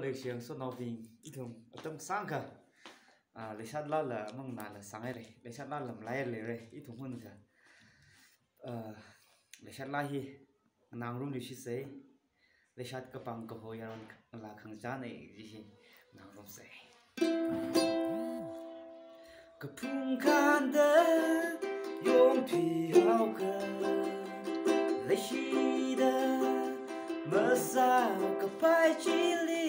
เลยเชียงส่วนนอวิงอีทุ่มต้องสร้างค่ะเลยชัดล้อละมั่งนานละสังเลยเลยชัดล้อลำไรเลยอีทุ่มหุ่นค่ะเลยชัดล้อฮีนางรุ่มดิชิเซ่เลยชัดกระปังกระโหยารอนลาขังจานดิชินางรุ่มเซ่กระพุ่งกันเดยงพี่เอากันเลยชีเดเมื่อสาวกับไปจิลี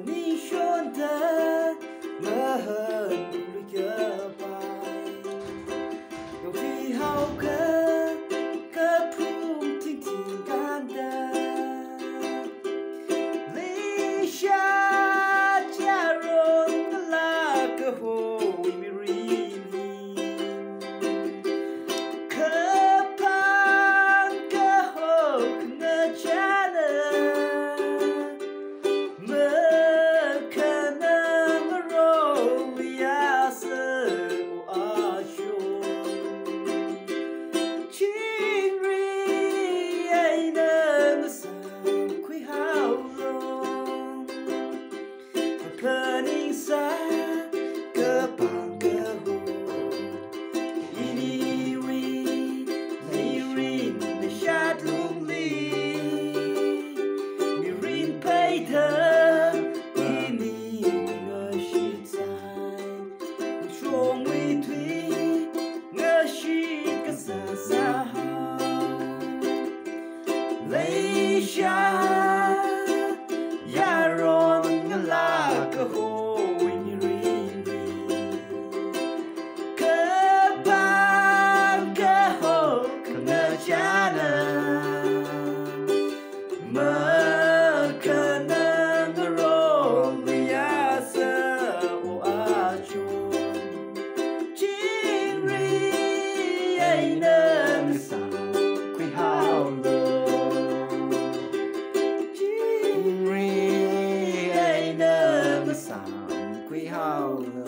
นี่ชนเดเมื่อเหินลุยเกือบไปยงพี่เอากันกระพุ่งทิ้งกันเดลิชาจารอนลากระโหยมิรีLeishāt Yāron Kapāng Yāron khangachāna makanang rong yasa o achon chiri ay nang sa quy hao lo chiri ay nang sa quy hao lo